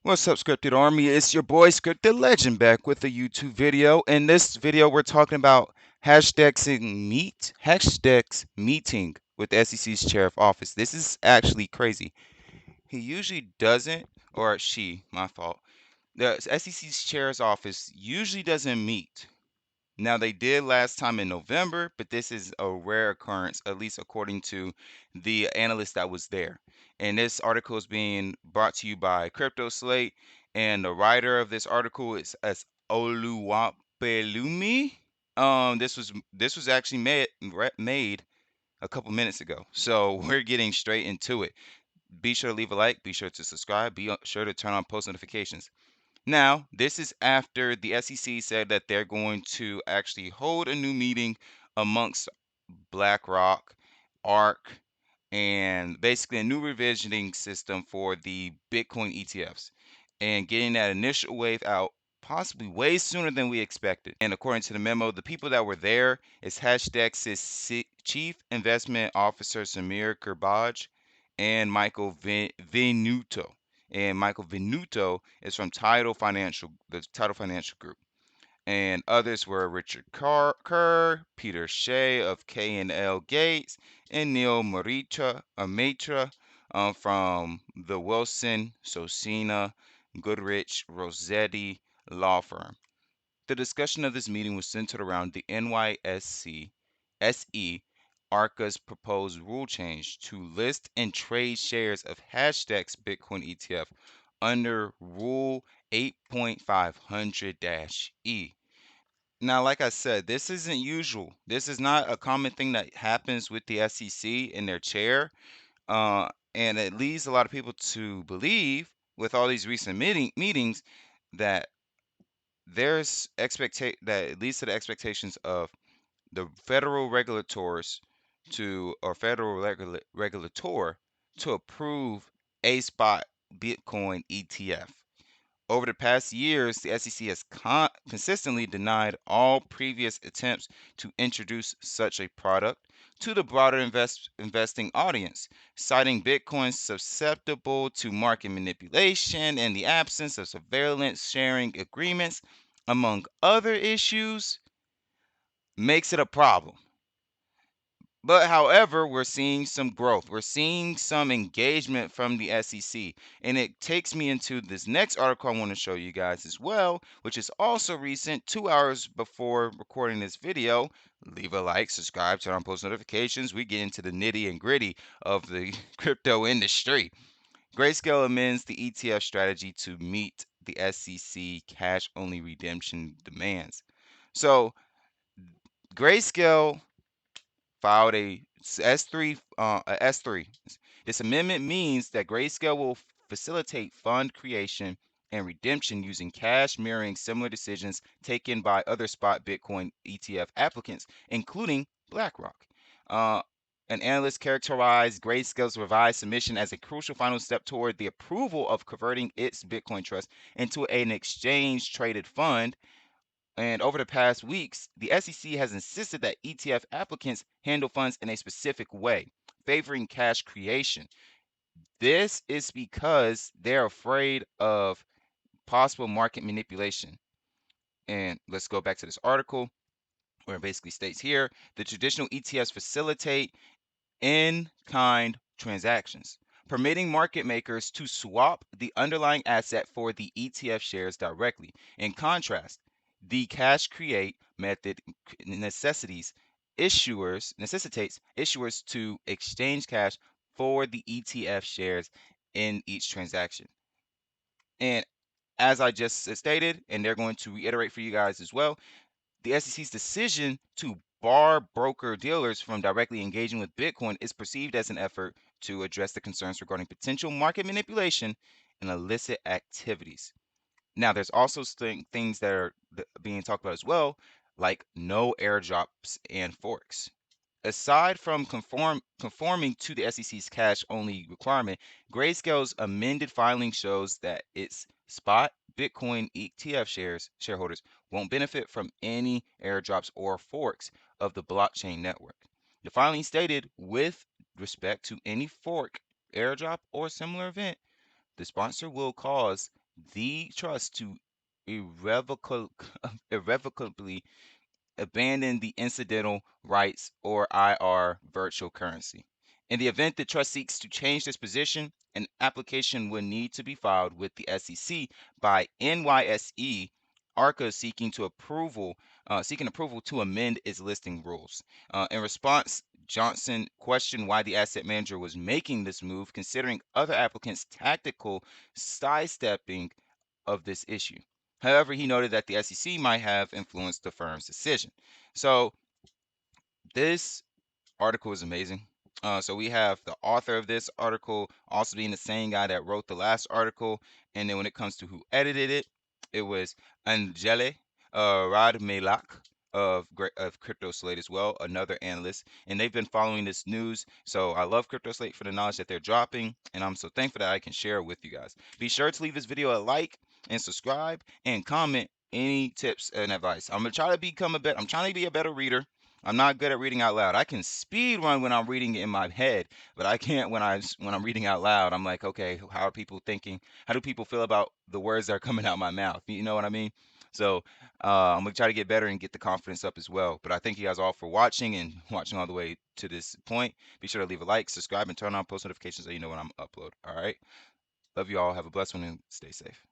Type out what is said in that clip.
What's up, Scripted Army? It's your boy Scripted Legend back with a YouTube video. In this video, we're talking about Hashdex meeting with the SEC's chair of office. This is actually crazy. He usually doesn't, or she, my fault. The SEC's chair's office usually doesn't meet. Now, they did last time in November, but this is a rare occurrence, at least according to the analyst that was there. And this article is being brought to you by Crypto Slate, and the writer of this article is as Oluwapelumi. This was actually made a couple minutes ago, so we're getting straight into it. Be sure to leave a like, be sure to subscribe, be sure to turn on post notifications. Now, this is after the SEC said that they're going to actually hold a new meeting amongst BlackRock, ARK, and basically a new revisioning system for the Bitcoin ETFs and getting that initial wave out possibly way sooner than we expected. And according to the memo, the people that were there is Hashdex's Chief Investment Officer Samir Kirbaj and Michael Venuto. And Michael Venuto is from the Title Financial Group. And others were Richard Kerr, Peter Shea of K&L Gates, and Neil Matra from the Wilson, Sosina, Goodrich, Rossetti law firm. The discussion of this meeting was centered around the NYSE ARCA's proposed rule change to list and trade shares of Hashdex Bitcoin ETF under Rule 8.500-E. Now, like I said, this isn't usual. This is not a common thing that happens with the SEC in their chair. And it leads a lot of people to believe, with all these recent meetings, that that it leads to the expectations of the federal regulators or federal regulator to approve a spot Bitcoin ETF. Over the past years, the SEC has consistently denied all previous attempts to introduce such a product to the broader investing audience, citing Bitcoin susceptible to market manipulation and the absence of surveillance sharing agreements, among other issues, makes it a problem. But however, we're seeing some growth. We're seeing some engagement from the SEC. And it takes me into this next article I want to show you guys as well, which is also recent, 2 hours before recording this video. Leave a like, subscribe, turn on post notifications. We get into the nitty and gritty of the crypto industry. Grayscale amends the ETF strategy to meet the SEC cash only redemption demands. So, Grayscale filed a S3. This amendment means that Grayscale will facilitate fund creation and redemption using cash, mirroring similar decisions taken by other spot Bitcoin ETF applicants, including BlackRock. Uh, an analyst characterized Grayscale's revised submission as a crucial final step toward the approval of converting its Bitcoin trust into an exchange traded fund. And over the past weeks, the SEC has insisted that ETF applicants handle funds in a specific way, favoring cash creation. This is because they're afraid of possible market manipulation. And let's go back to this article where it basically states here the traditional ETFs facilitate in kind transactions, permitting market makers to swap the underlying asset for the ETF shares directly. In contrast, the cash create method necessitates issuers to exchange cash for the ETF shares in each transaction. And as I just stated, and they're going to reiterate for you guys as well, the SEC's decision to bar broker dealers from directly engaging with Bitcoin is perceived as an effort to address the concerns regarding potential market manipulation and illicit activities. Now, there's also things that are being talked about as well, like no airdrops and forks. Aside from conforming to the SEC's cash only requirement, Grayscale's amended filing shows that its spot Bitcoin ETF shareholders won't benefit from any airdrops or forks of the blockchain network. The filing stated with respect to any fork, airdrop, or similar event, the sponsor will cause the trust to irrevocably, irrevocably abandon the incidental rights or IR virtual currency. In the event the trust seeks to change this position, an application would need to be filed with the SEC by NYSE ARCA seeking approval to amend its listing rules. In response, Johnson questioned why the asset manager was making this move, considering other applicants' tactical sidestepping of this issue. However, he noted that the SEC might have influenced the firm's decision. So this article is amazing. So we have the author of this article also being the same guy that wrote the last article, and then when it comes to who edited it, it was Angele Radmelak of Crypto Slate as well, another analyst, and they've been following this news. So I love Crypto Slate for the knowledge that they're dropping, and I'm so thankful that I can share it with you guys. Be sure to leave this video a like and subscribe and comment any tips and advice. I'm gonna try to become a better. I'm trying to be a better reader. I'm not good at reading out loud. I can speed run when I'm reading it in my head, but I can't when I'm reading out loud. I'm like, okay, how are people thinking? How do people feel about the words that are coming out my mouth? You know what I mean? So I'm gonna try to get better and get the confidence up as well. But I thank you guys all for watching and watching all the way to this point. Be sure to leave a like, subscribe, and turn on post notifications so you know when I'm upload. All right. Love you all. Have a blessed one and stay safe.